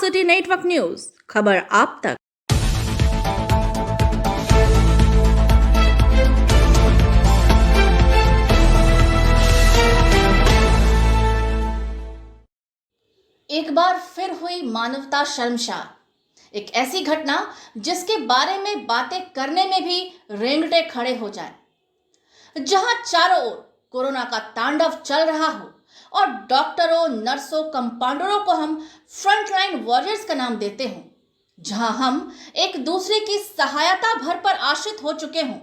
City network news, खबर आप तक। एक बार फिर हुई मानवता शर्मसार। एक ऐसी घटना जिसके बारे में बातें करने में भी रेंगटे खड़े हो जाएं। जहां चारों ओर कोरोना का तांडव चल रहा हो और डॉक्टरों, नर्सों, कंपाउंडरों को हम फ्रंटलाइन वॉरियर्स का नाम देते हों, जहां हम एक दूसरे की सहायता भर पर आश्रित हो चुके हों,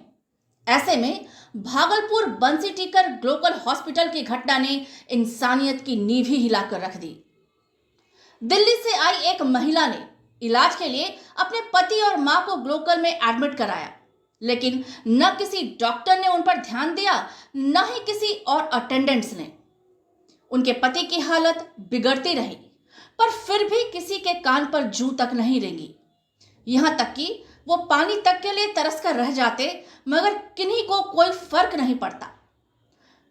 ऐसे में भागलपुर बंसी टीकर ग्लोकल हॉस्पिटल की घटना ने इंसानियत की नींव ही हिलाकर रख दी। दिल्ली से आई एक महिला ने इलाज के लिए अपने पति और मां को ग्लोकल में एडमिट कराया, लेकिन न किसी डॉक्टर ने उन पर ध्यान दिया, न ही किसी और अटेंडेंट्स ने। उनके पति की हालत बिगड़ती रही, पर फिर भी किसी के कान पर जूं तक नहीं रेंगी। यहां तक कि वो पानी तक के लिए तरस कर रह जाते, मगर किन्हीं को कोई फर्क नहीं पड़ता।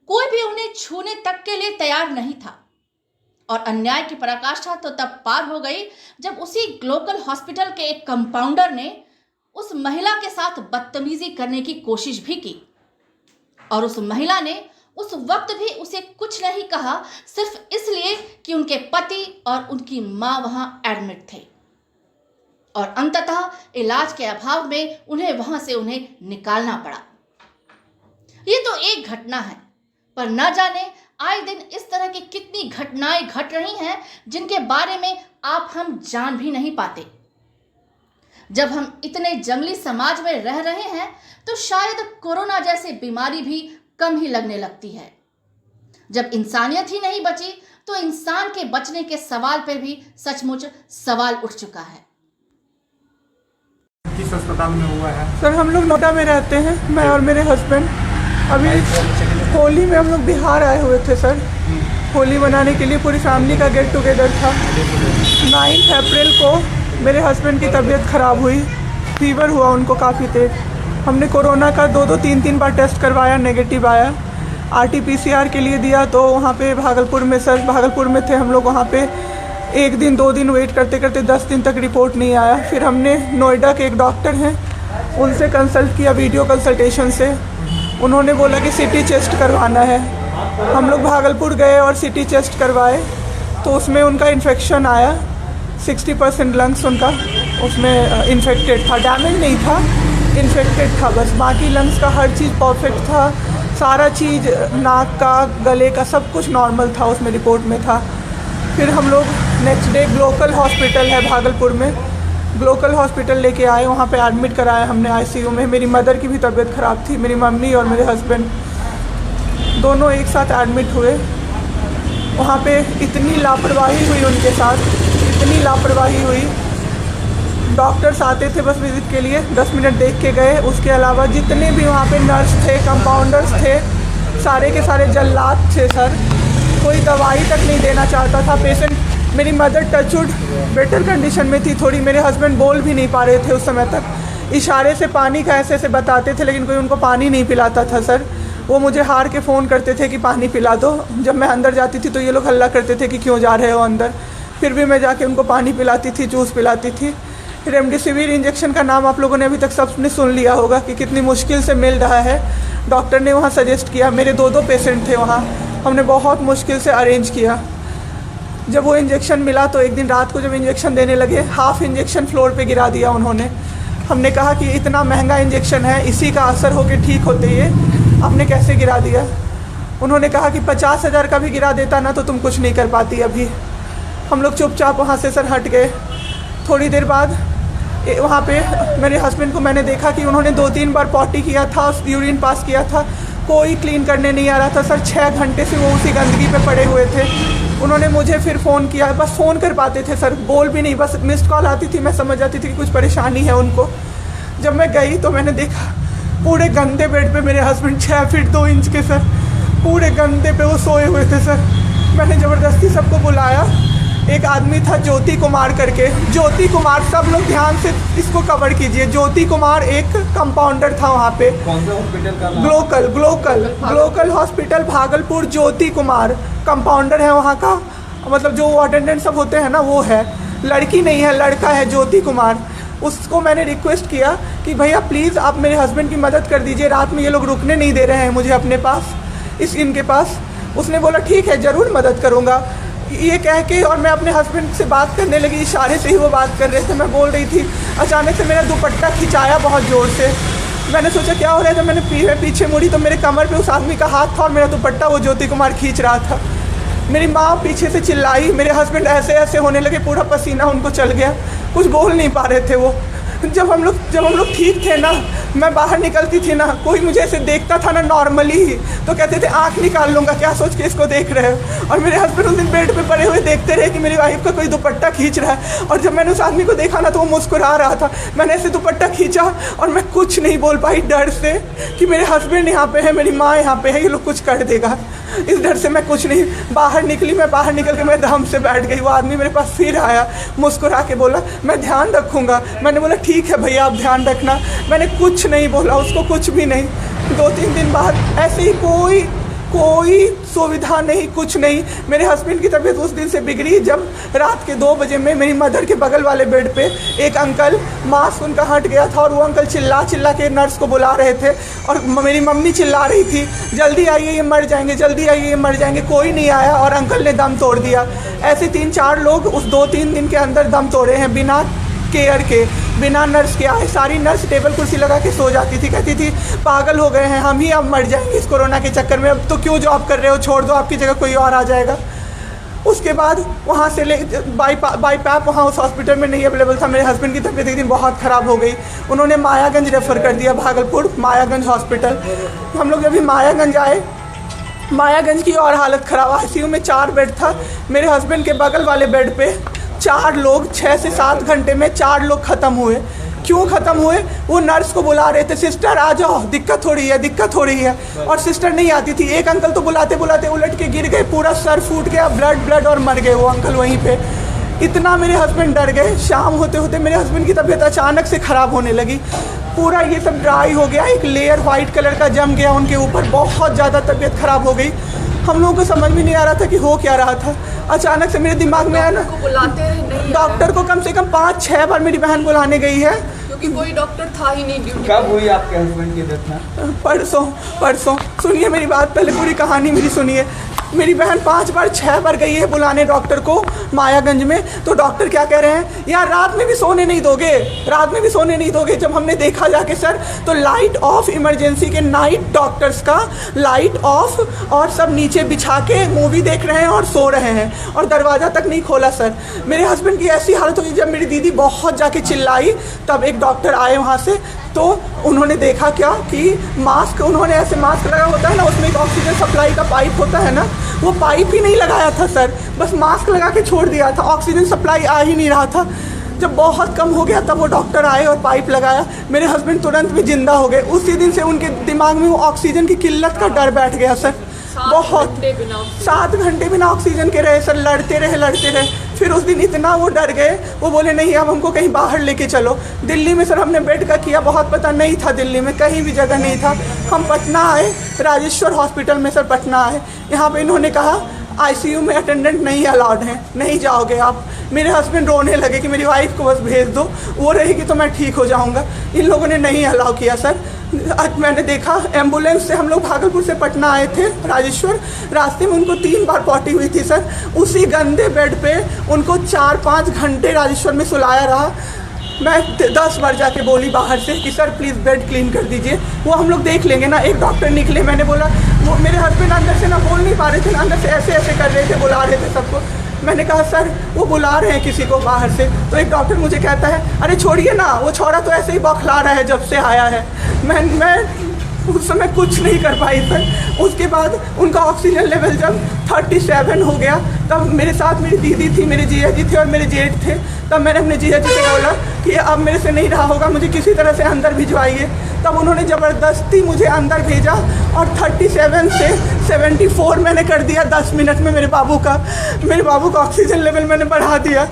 कोई भी उन्हें छूने तक के लिए तैयार नहीं था। और अन्याय की पराकाष्ठा तो तब पार हो गई जब उसी ग्लोकल हॉस्पिटल के एक कंपाउंडर ने उस महिला के साथ बदतमीजी करने की कोशिश भी की। और उस महिला ने उस वक्त भी उसे कुछ नहीं कहा, सिर्फ इसलिए कि उनके पति और उनकी मां वहां एडमिट थे और अंततः इलाज के अभाव में उन्हें निकालना पड़ा। ये तो एक घटना है, पर न जाने आए दिन इस तरह की कितनी घटनाएं घट रही हैं जिनके बारे में आप हम जान भी नहीं पाते। जब हम इतने जंगली समाज में रह रहे हैं तो शायद कोरोना जैसी बीमारी भी कम ही लगने लगती है। जब इंसानियत ही नहीं बची तो इंसान के बचने के सवाल पर भी सचमुच सवाल उठ चुका है। किस अस्पताल में हुआ है? सर हम लोग नोएडा में रहते हैं, मैं और मेरे हस्बैंड। अभी होली में हम लोग बिहार आए हुए थे सर, होली मनाने के लिए पूरी फैमिली का गेट टुगेदर था। 9 अप्रैल को मेरे हस्बैंड की तबीयत ख़राब हुई, फीवर हुआ उनको काफ़ी तेज। हमने कोरोना का 2-2, 3-3 बार टेस्ट करवाया, नेगेटिव आया। RT-PCR के लिए दिया तो वहाँ पे भागलपुर में थे हम लोग। वहाँ पे 1 दिन 2 दिन वेट करते करते 10 दिन तक रिपोर्ट नहीं आया। फिर हमने नोएडा के एक डॉक्टर हैं उनसे कंसल्ट किया, वीडियो कंसल्टेशन से। उन्होंने बोला कि CT चेस्ट करवाना है। हम लोग भागलपुर गए और CT चेस्ट करवाए तो उसमें उनका इन्फेक्शन आया। 60% लंग्स उनका उसमें इन्फेक्टेड था, डैमेज नहीं था, इन्फेक्टेड था बस। बाकी लंग्स का हर चीज़ परफेक्ट था, सारा चीज़ नाक का, गले का सब कुछ नॉर्मल था, उसमें रिपोर्ट में था। फिर हम लोग नेक्स्ट डे ग्लोकल हॉस्पिटल है भागलपुर में, ग्लोकल हॉस्पिटल लेके आए। वहाँ पे एडमिट कराया हमने ICU में। मेरी मदर की भी तबीयत ख़राब थी, मेरी मम्मी और मेरे हस्बैंड दोनों एक साथ एडमिट हुए। वहाँ पे इतनी लापरवाही हुई उनके साथ, इतनी लापरवाही हुई। डॉक्टर्स आते थे बस विज़िट के लिए, 10 मिनट देख के गए। उसके अलावा जितने भी वहाँ पे नर्स थे, कंपाउंडर्स थे, सारे के सारे जल्लाद थे सर। कोई दवाई तक नहीं देना चाहता था पेशेंट। मेरी मदर टचवुड बेटर कंडीशन में थी थोड़ी, मेरे हस्बैंड बोल भी नहीं पा रहे थे उस समय तक। इशारे से पानी का ऐसे बताते थे, लेकिन कोई उनको पानी नहीं पिलाता था सर। वो मुझे हार के फ़ोन करते थे कि पानी पिला दो। जब मैं अंदर जाती थी तो ये लोग हल्ला करते थे कि क्यों जा रहे हो अंदर। फिर भी मैं जाके उनको पानी पिलाती थी, जूस पिलाती थी। रेमडेसिविर इंजेक्शन का नाम आप लोगों ने अभी तक सबने सुन लिया होगा कि कितनी मुश्किल से मिल रहा है। डॉक्टर ने वहाँ सजेस्ट किया, मेरे 2 पेशेंट थे वहाँ, हमने बहुत मुश्किल से अरेंज किया। जब वो इंजेक्शन मिला तो एक दिन रात को जब इंजेक्शन देने लगे, हाफ इंजेक्शन फ्लोर पे गिरा दिया उन्होंने। हमने कहा कि इतना महंगा इंजेक्शन है, इसी का असर होके ठीक होते ये आपने कैसे गिरा दिया। उन्होंने कहा कि 50,000 का भी गिरा देता ना तो तुम कुछ नहीं कर पाती अभी। हम लोग चुपचाप वहाँ से सर हट गए। थोड़ी देर बाद वहाँ पे मेरे हस्बैंड को मैंने देखा कि उन्होंने 2-3 बार पॉटी किया था, यूरिन पास किया था, कोई क्लीन करने नहीं आ रहा था सर। 6 घंटे से वो उसी गंदगी पे पड़े हुए थे। उन्होंने मुझे फिर फ़ोन किया, बस फ़ोन कर पाते थे सर, बोल भी नहीं, बस मिस्ड कॉल आती थी, मैं समझ जाती थी कि कुछ परेशानी है उनको। जब मैं गई तो मैंने देखा पूरे गंदे बेड पे मेरे हस्बैंड 6 फीट 2 इंच के सर, पूरे गंदे पे वो सोए हुए थे सर। मैंने ज़बरदस्ती सबको बुलाया। एक आदमी था ज्योति कुमार करके, ज्योति कुमार, सब लोग ध्यान से इसको कवर कीजिए। ज्योति कुमार एक कंपाउंडर था वहाँ पे। कौन सा हॉस्पिटल का? Glocal hospital Bhagalpur. Jyoti Kumar compounder है वहाँ का, मतलब जो अटेंडेंट सब होते हैं ना वो है। लड़की नहीं है, लड़का है, ज्योति कुमार। उसको मैंने रिक्वेस्ट किया कि भैया प्लीज़ आप मेरे हस्बैंड की मदद कर दीजिए, रात में ये लोग रुकने नहीं दे रहे हैं मुझे अपने पास, इनके पास। उसने बोला ठीक है ज़रूर मदद करूँगा, ये कह के, और मैं अपने हस्बैंड से बात करने लगी, इशारे से ही वो बात कर रहे थे, मैं बोल रही थी। अचानक से मेरा दुपट्टा खिंचाया बहुत ज़ोर से। मैंने सोचा क्या हो रहा है, जब मैंने पीछे मुड़ी तो मेरे कमर पे उस आदमी का हाथ था और मेरा दुपट्टा वो ज्योति कुमार खींच रहा था। मेरी माँ पीछे से चिल्लाई, मेरे हस्बैंड ऐसे ऐसे होने लगे, पूरा पसीना उनको चल गया, कुछ बोल नहीं पा रहे थे वो। जब हम लोग ठीक थे ना, मैं बाहर निकलती थी ना, कोई मुझे ऐसे देखता था ना नॉर्मली ही, तो कहते थे आँख निकाल लूँगा, क्या सोच के इसको देख रहे हो। और मेरे हस्बैंड उस दिन बेड पे पड़े हुए देखते रहे कि मेरी वाइफ का कोई दुपट्टा खींच रहा है। और जब मैंने उस आदमी को देखा ना तो वो मुस्कुरा रहा था। मैंने ऐसे दुपट्टा खींचा और मैं कुछ नहीं बोल पाई डर से कि मेरे हस्बैंड यहाँ पे है, मेरी माँ यहाँ पे है, ये लोग कुछ कर देगा। इस डर से मैं कुछ नहीं बाहर निकली। मैं बाहर निकल के मैं दम से बैठ गई। वो आदमी मेरे पास फिर आया, मुस्कुरा के बोला मैं ध्यान रखूँगा। मैंने बोला ठीक है भैया आप ध्यान रखना। मैंने कुछ नहीं बोला उसको, कुछ भी नहीं। 2-3 दिन बाद ऐसे ही कोई सुविधा नहीं, कुछ नहीं। मेरे हस्बैंड की तबीयत उस दिन से बिगड़ी जब रात के 2 बजे में मेरी मदर के बगल वाले बेड पे एक अंकल, मास्क उनका हट गया था और वो अंकल चिल्ला के नर्स को बुला रहे थे और मेरी मम्मी चिल्ला रही थी जल्दी आइए ये मर जाएंगे, जल्दी आइए ये मर जाएंगे। कोई नहीं आया और अंकल ने दम तोड़ दिया। ऐसे 3-4 लोग उस 2-3 दिन के अंदर दम तोड़े हैं बिना केयर के, बिना नर्स के आए। सारी नर्स टेबल कुर्सी लगा के सो जाती थी, कहती थी पागल हो गए हैं हम ही, अब मर जाएंगे इस कोरोना के चक्कर में, अब तो क्यों जॉब कर रहे हो, छोड़ दो, आपकी जगह कोई और आ जाएगा। उसके बाद वहाँ से बाई पैप वहाँ उस हॉस्पिटल में नहीं अवेलेबल था। मेरे हस्बैंड की तबीयत एक दिन बहुत ख़राब हो गई, उन्होंने मायागंज रेफ़र कर दिया, भागलपुर मायागंज हॉस्पिटल। हम लोग जब मायागंज आए, मायागंज की और हालत ख़राब। ICU में 4 बेड था। मेरे हस्बैंड के बगल वाले बेड पे 4 लोग 6 से 7 घंटे में 4 लोग ख़त्म हुए। क्यों ख़त्म हुए? वो नर्स को बुला रहे थे, सिस्टर आ जाओ, दिक्कत हो रही है, और सिस्टर नहीं आती थी। एक अंकल तो बुलाते बुलाते उलट के गिर गए, पूरा सर फूट गया, ब्लड और मर गए वो अंकल वहीं पे। इतना मेरे हस्बैंड डर गए। शाम होते होते मेरे हस्बैंड की तबीयत अचानक से ख़राब होने लगी, पूरा ये सब ड्राई हो गया, एक लेयर वाइट कलर का जम गया उनके ऊपर, बहुत ज़्यादा तबीयत ख़राब हो गई। हम लोगों को समझ में नहीं आ रहा था कि हो क्या रहा था। अचानक से मेरे दिमाग में आया ना, डॉक्टर को कम से कम 5-6 बार मेरी बहन बुलाने गई है, क्योंकि कोई डॉक्टर था ही नहीं ड्यूटी। कब हुई आपके हस्बैंड की डेथ? परसों। सुनिए मेरी बात, पहले पूरी कहानी मेरी सुनिए। मेरी बहन 5-6 बार गई है बुलाने डॉक्टर को मायागंज में, तो डॉक्टर क्या कह रहे हैं, यार रात में भी सोने नहीं दोगे। जब हमने देखा जाके सर, तो लाइट ऑफ, इमरजेंसी के नाइट डॉक्टर्स का लाइट ऑफ, और सब नीचे बिछा के मूवी देख रहे हैं और सो रहे हैं, और दरवाज़ा तक नहीं खोला सर। मेरे हस्बैंड की ऐसी हालत हुई, जब मेरी दीदी बहुत जाके चिल्लाई तब एक डॉक्टर आए वहाँ से, तो उन्होंने देखा क्या कि मास्क, उन्होंने ऐसे मास्क लगा होता है ना, उसमें एक ऑक्सीजन सप्लाई का पाइप होता है ना, वो पाइप ही नहीं लगाया था सर, बस मास्क लगा के छोड़ दिया था। ऑक्सीजन सप्लाई आ ही नहीं रहा था। जब बहुत कम हो गया तब वो डॉक्टर आए और पाइप लगाया। मेरे हस्बैंड तुरंत भी जिंदा हो गए। उसी दिन से उनके दिमाग में वो ऑक्सीजन की किल्लत का डर बैठ गया सर। बहुत 7 घंटे बिना ऑक्सीजन के रहे सर, लड़ते रहे। फिर उस दिन इतना वो डर गए, वो बोले नहीं अब हमको कहीं बाहर लेके चलो। दिल्ली में सर हमने बेड का किया, बहुत पता नहीं था, दिल्ली में कहीं भी जगह नहीं था। हम पटना आए, राजेश्वर हॉस्पिटल में सर पटना आए। यहाँ पे इन्होंने कहा ICU में अटेंडेंट नहीं अलाउड हैं, नहीं जाओगे आप। मेरे हस्बैंड रोने लगे कि मेरी वाइफ को बस भेज दो, वो रहेगी तो मैं ठीक हो जाऊँगा। इन लोगों ने नहीं अलाउ किया सर। आज मैंने देखा, एम्बुलेंस से हम लोग भागलपुर से पटना आए थे राजेश्वर, रास्ते में उनको 3 बार पॉटी हुई थी सर। उसी गंदे बेड पे उनको 4-5 घंटे राजेश्वर में सुलाया रहा। मैं 10 बार जाके बोली बाहर से कि सर प्लीज़ बेड क्लीन कर दीजिए, वो हम लोग देख लेंगे ना। एक डॉक्टर निकले, मैंने बोला, वो मेरे हस्बैंड अंदर से ना बोल नहीं पा रहे थे, अंदर से ऐसे कर रहे थे, बुला रहे थे सबको। मैंने कहा सर वो बुला रहे हैं किसी को बाहर से, तो एक डॉक्टर मुझे कहता है अरे छोड़िए ना, वो छोरा तो ऐसे ही बौखला रहा है जब से आया है। मैं उस समय कुछ नहीं कर पाई सर। उसके बाद उनका ऑक्सीजन लेवल जब 37 हो गया, तब मेरे साथ मेरी दीदी थी, मेरे जीजा जी थे और मेरे जेठ थे। तब मैंने अपने जीजा जी से बोला कि अब मेरे से नहीं रहा होगा, मुझे किसी तरह से अंदर भिजवाइए। तब उन्होंने ज़बरदस्ती मुझे अंदर भेजा और 37 से 74 मैंने कर दिया 10 मिनट में मेरे बाबू का ऑक्सीजन लेवल मैंने बढ़ा दिया।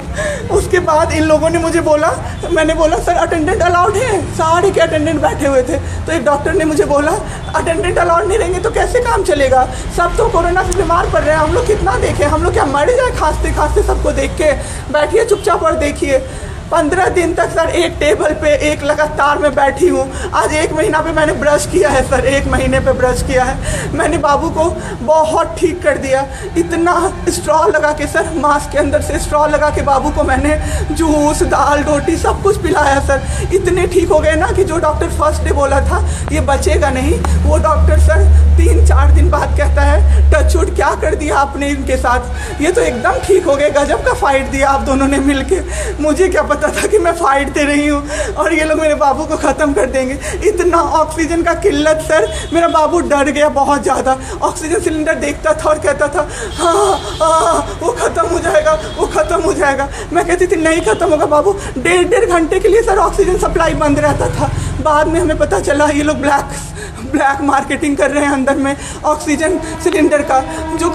उसके बाद इन लोगों ने मुझे बोला, मैंने बोला सर अटेंडेंट अलाउड है, सारे के अटेंडेंट बैठे हुए थे। तो एक डॉक्टर ने मुझे बोला अटेंडेंट अलाउड नहीं रहेंगे तो कैसे काम चलेगा, सब तो कोरोना से बीमार पड़ रहे हैं, हम लोग कितना देखें, हम लोग क्या मर जाए खांसते खांसते सबको देख के, बैठिए चुपचाप और देखिए। 15 दिन तक सर एक टेबल पे एक लगातार मैं बैठी हूँ। आज 1 महीना पे मैंने ब्रश किया है सर, 1 महीने पे ब्रश किया है मैंने। बाबू को बहुत ठीक कर दिया, इतना स्ट्रॉ लगा के सर, मास्क के अंदर से स्ट्रॉ लगा के बाबू को मैंने जूस दाल रोटी सब कुछ पिलाया सर। इतने ठीक हो गए ना कि जो डॉक्टर फर्स्ट डे बोला था ये बचेगा नहीं, वो डॉक्टर सर 3-4 दिन बाद कहता है टचवुड क्या कर दिया आपने इनके साथ, ये तो एकदम ठीक हो गए, गजब का फाइट दिया आप दोनों ने मिलके। मुझे क्या पता था कि मैं फाइट दे रही हूँ और ये लोग मेरे बाबू को ख़त्म कर देंगे। इतना ऑक्सीजन का किल्लत सर, मेरा बाबू डर गया बहुत ज़्यादा। ऑक्सीजन सिलेंडर देखता था और कहता था हाँ वो ख़त्म हो जाएगा, वो ख़त्म हो जाएगा। मैं कहती थी नहीं ख़त्म होगा बाबू। 1.5 घंटे के लिए सर ऑक्सीजन सप्लाई बंद रहता था। बाद में हमें पता चला ये लोग ब्लैक मार्केटिंग कर रहे हैं अंदर में ऑक्सीजन सिलेंडर का। जो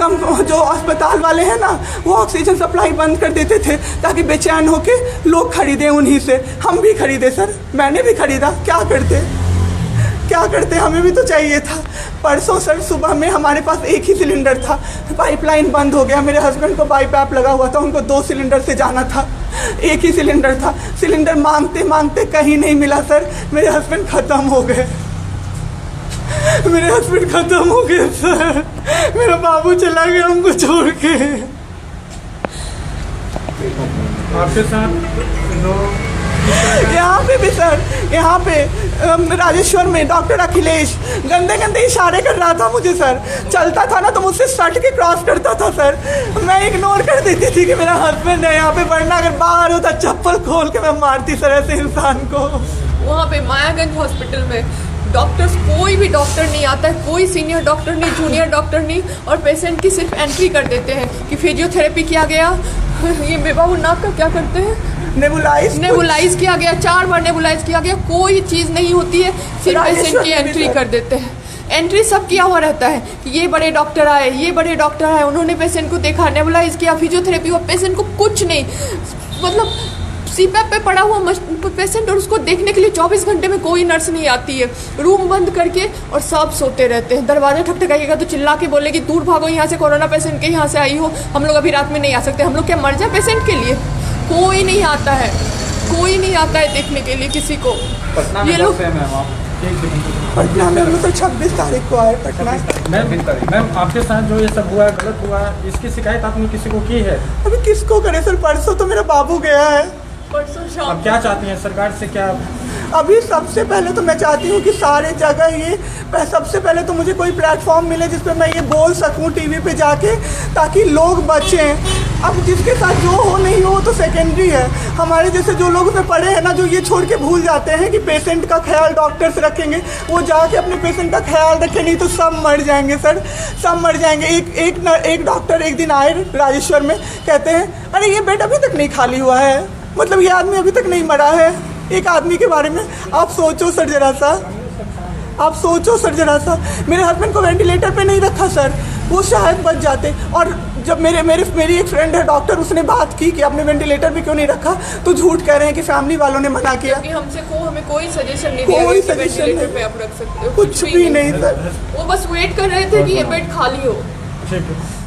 अस्पताल वाले हैं ना वो ऑक्सीजन सप्लाई बंद कर देते थे ताकि बेचैन होके लोग खरीदें उन्हीं से। हम भी खरीदे सर, मैंने भी खरीदा, क्या करते हमें भी तो चाहिए था। परसों सर सुबह में हमारे पास एक ही सिलेंडर था, पाइपलाइन बंद हो गया। मेरे हस्बैंड को बाईपैप लगा हुआ था, उनको 2 सिलेंडर से जाना था, एक ही सिलेंडर था। सिलेंडर मांगते मांगते कहीं नहीं मिला सर, मेरे हस्बैंड ख़त्म हो गए सर। मेरा बाबू चला गया हमको छोड़ के। आपके साथ यहाँ पे भी सर, यहाँ पे राजेश्वर में डॉक्टर अखिलेश गंदे इशारे कर रहा था मुझे सर। चलता था ना तो मुझसे सट के क्रॉस करता था सर, मैं इग्नोर कर देती थी कि मेरा हस्बैंड है यहाँ पे, वरना अगर बाहर होता चप्पल खोल के मैं मारती सर ऐसे इंसान को। वहाँ पे मायागंज हॉस्पिटल में डॉक्टर्स, कोई भी डॉक्टर नहीं आता है, कोई सीनियर डॉक्टर नहीं, जूनियर डॉक्टर नहीं, और पेशेंट की सिर्फ एंट्री कर देते हैं कि फिजियोथेरेपी किया गया। ये बेबाबू नाक का क्या करते हैं, नेबुलाइज किया गया, 4 बार नेबुलाइज किया गया, कोई चीज़ नहीं होती है, सिर्फ पेशेंट की एंट्री कर देते हैं। एंट्री सब किया हुआ रहता है कि ये बड़े डॉक्टर आए, उन्होंने पेशेंट को देखा, नेबुलाइज किया, फिजियोथेरेपी हुआ, पेशेंट को कुछ नहीं, मतलब सीपैप पे पड़ा हुआ पेशेंट, और उसको देखने के लिए 24 घंटे में कोई नर्स नहीं आती है। रूम बंद करके और सब सोते रहते हैं। दरवाजा ठकठकाइएगा तो चिल्ला के बोलेगी दूर भागो यहाँ से, कोरोना पेशेंट के यहाँ से आई हो, हम लोग अभी रात में नहीं आ सकते। हम लोग क्या मर जाए पेशेंट के लिए? कोई नहीं आता है देखने के लिए किसी को। ये लोग पटना में हम लोग तो 26 तारीख को आए पटना। मैम आपके साथ जो ये सब हुआ है, गलत हुआ है, इसकी शिकायत आपने किसी को की है? अभी किसको करे सर, परसों तो मेरा बाबू गया है। परसों शाम अब क्या चाहती हैं सरकार से? क्या अभी सबसे पहले तो मैं चाहती हूँ कि सारे जगह ये, सबसे पहले तो मुझे कोई प्लेटफॉर्म मिले जिस पे मैं ये बोल सकूँ टीवी पे जाके, ताकि लोग बचें। अब जिसके साथ जो हो नहीं हो तो सेकेंडरी है। हमारे जैसे जो लोग उसमें पड़े हैं ना, जो ये छोड़ के भूल जाते हैं कि पेशेंट का ख्याल डॉक्टर्स रखेंगे, वो जाके अपने पेशेंट का ख्याल रखें, नहीं तो सब मर जाएंगे सर, सब मर जाएंगे। एक डॉक्टर एक दिन आए राजेश्वर में, कहते हैं अरे ये बेड अभी तक नहीं खाली हुआ है, मतलब ये आदमी अभी तक नहीं मरा है। एक आदमी के बारे में आप सोचो सर जरा सा। मेरे हस्बैंड को वेंटिलेटर पे नहीं रखा सर, वो शायद बच जाते। और जब मेरी एक फ्रेंड है डॉक्टर, उसने बात की कि आपने वेंटिलेटर पे क्यों नहीं रखा, तो झूठ कह रहे हैं कि फैमिली वालों ने मना किया। हमें कोई सजेशन नहीं दिया कि वेंटिलेटर पे आप रख सकते हो, कुछ भी नहीं सर। वो बस वेट कर रहे थे कि ये बेड खाली हो। ठीक है।